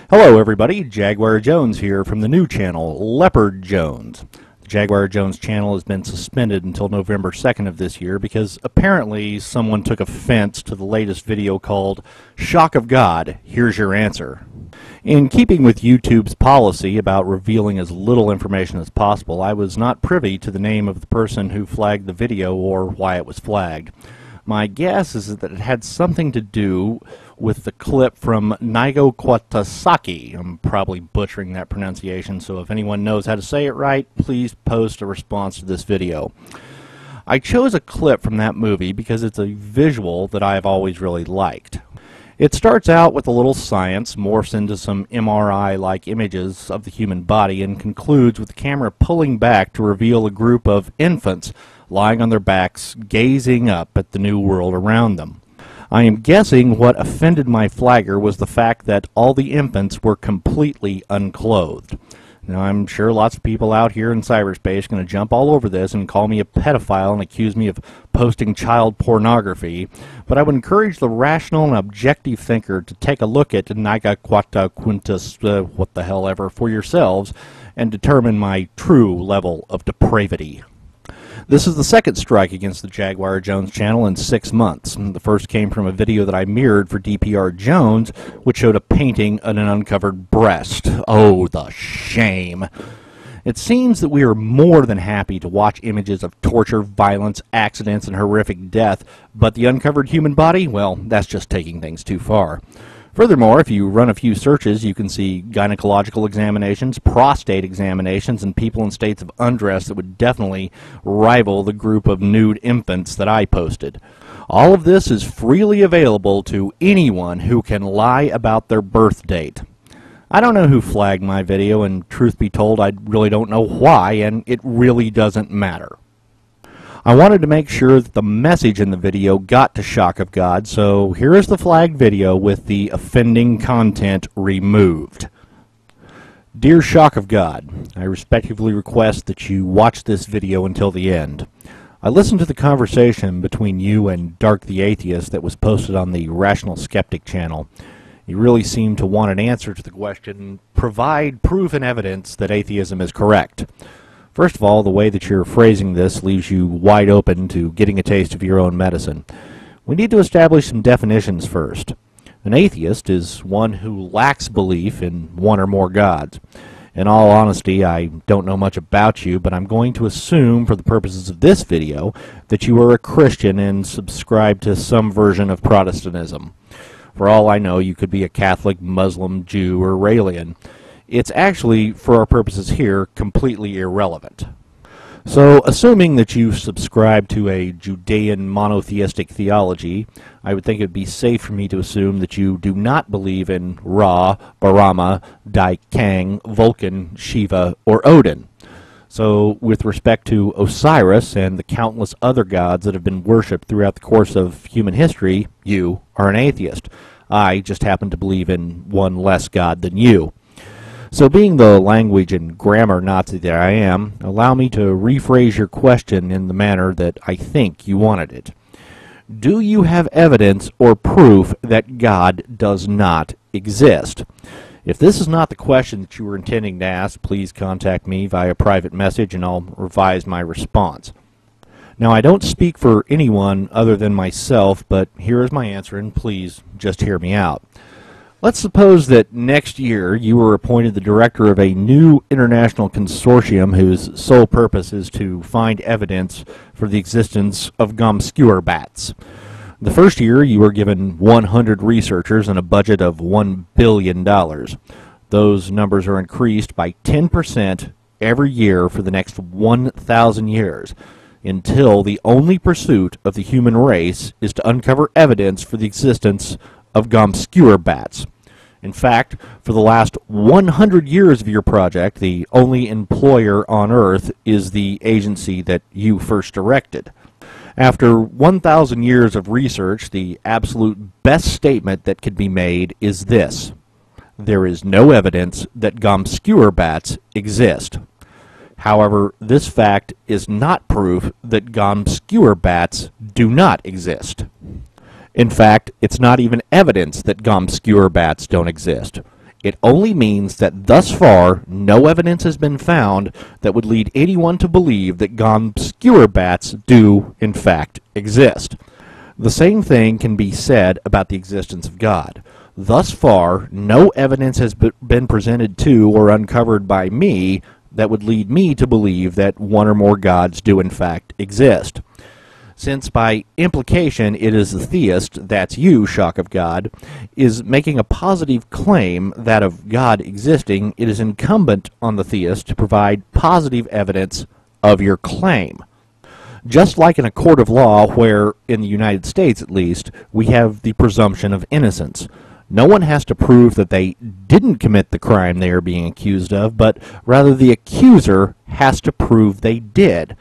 Hello everybody, Jaguar Jones here from the new channel, Leopard Jones. The Jaguar Jones channel has been suspended until November 2nd of this year because apparently someone took offense to the latest video called Shock of God, Here's Your Answer. In keeping with YouTube's policy about revealing as little information as possible, I was not privy to the name of the person who flagged the video or why it was flagged. My guess is that it had something to do with the clip from Naigo Kwatasaki. I'm probably butchering that pronunciation, so if anyone knows how to say it right, please post a response to this video. I chose a clip from that movie because it's a visual that I've always really liked. It starts out with a little science, morphs into some MRI-like images of the human body, and concludes with the camera pulling back to reveal a group of infants lying on their backs, gazing up at the new world around them. I am guessing what offended my flagger was the fact that all the infants were completely unclothed. Now, I'm sure lots of people out here in cyberspace are going to jump all over this and call me a pedophile and accuse me of posting child pornography, but I would encourage the rational and objective thinker to take a look at Naiga Quata Quintus, what the hell ever, for yourselves and determine my true level of depravity. This is the second strike against the Jaguar Jones channel in 6 months. The first came from a video that I mirrored for DPR Jones, which showed a painting of an uncovered breast. Oh, the shame. It seems that we are more than happy to watch images of torture, violence, accidents, and horrific death, but the uncovered human body, well, that's just taking things too far. Furthermore, if you run a few searches, you can see gynecological examinations, prostate examinations, and people in states of undress that would definitely rival the group of nude infants that I posted. All of this is freely available to anyone who can lie about their birth date. I don't know who flagged my video, and truth be told, I really don't know why, and it really doesn't matter. I wanted to make sure that the message in the video got to Shock of God, so here is the flagged video with the offending content removed. Dear Shock of God, I respectfully request that you watch this video until the end. I listened to the conversation between you and Dark the Atheist that was posted on the Rational Skeptic channel. You really seem to want an answer to the question, provide proof and evidence that atheism is correct. First of all, the way that you're phrasing this leaves you wide open to getting a taste of your own medicine. We need to establish some definitions first. An atheist is one who lacks belief in one or more gods. In all honesty, I don't know much about you, but I'm going to assume for the purposes of this video that you are a Christian and subscribe to some version of Protestantism. For all I know, you could be a Catholic, Muslim, Jew, or Raelian. It's actually, for our purposes here, completely irrelevant. So, assuming that you subscribe to a Judean monotheistic theology, I would think it would be safe for me to assume that you do not believe in Ra, Brahma, Dai Kang, Vulcan, Shiva, or Odin. So, with respect to Osiris and the countless other gods that have been worshipped throughout the course of human history, you are an atheist. I just happen to believe in one less god than you. So being the language and grammar Nazi that I am, allow me to rephrase your question in the manner that I think you wanted it. Do you have evidence or proof that God does not exist? If this is not the question that you were intending to ask, please contact me via private message and I'll revise my response. Now, I don't speak for anyone other than myself, but here is my answer, and please just hear me out. Let's suppose that next year you were appointed the director of a new international consortium whose sole purpose is to find evidence for the existence of gomskewer bats. The first year you were given 100 researchers and a budget of $1 billion. Those numbers are increased by 10% every year for the next 1,000 years, until the only pursuit of the human race is to uncover evidence for the existence of gomskewer bats. In fact, for the last 100 years of your project, the only employer on Earth is the agency that you first directed. After 1,000 years of research, the absolute best statement that could be made is this: there is no evidence that gomskewer bats exist. However, this fact is not proof that gomskewer bats do not exist. In fact, it's not even evidence that gomskewer bats don't exist. It only means that thus far no evidence has been found that would lead anyone to believe that obscure bats do, in fact, exist. The same thing can be said about the existence of God. Thus far, no evidence has been presented to or uncovered by me that would lead me to believe that one or more gods do in fact exist. Since by implication it is the theist, that's you, SchlockOfGod, is making a positive claim that of God existing, it is incumbent on the theist to provide positive evidence of your claim. Just like in a court of law where, in the United States at least, we have the presumption of innocence. No one has to prove that they didn't commit the crime they are being accused of, but rather the accuser has to prove they did.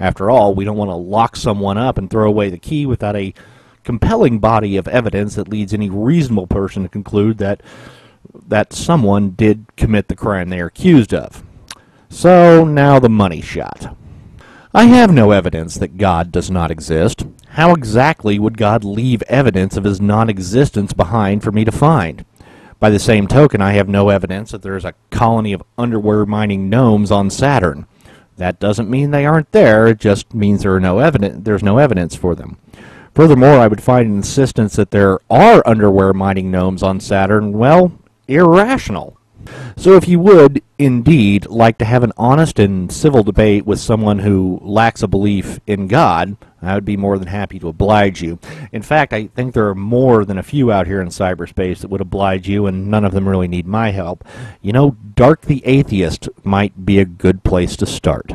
After all, we don't want to lock someone up and throw away the key without a compelling body of evidence that leads any reasonable person to conclude that someone did commit the crime they are accused of. So, now the money shot. I have no evidence that God does not exist. How exactly would God leave evidence of his non-existence behind for me to find? By the same token, I have no evidence that there is a colony of underwear-mining gnomes on Saturn. That doesn't mean they aren't there, it just means there's no evidence for them. Furthermore, I would find an insistence that there are underwear-mining gnomes on Saturn, well, irrational. So if you would, indeed, like to have an honest and civil debate with someone who lacks a belief in God, I would be more than happy to oblige you. In fact, I think there are more than a few out here in cyberspace that would oblige you, and none of them really need my help. You know, Dark the Atheist might be a good place to start.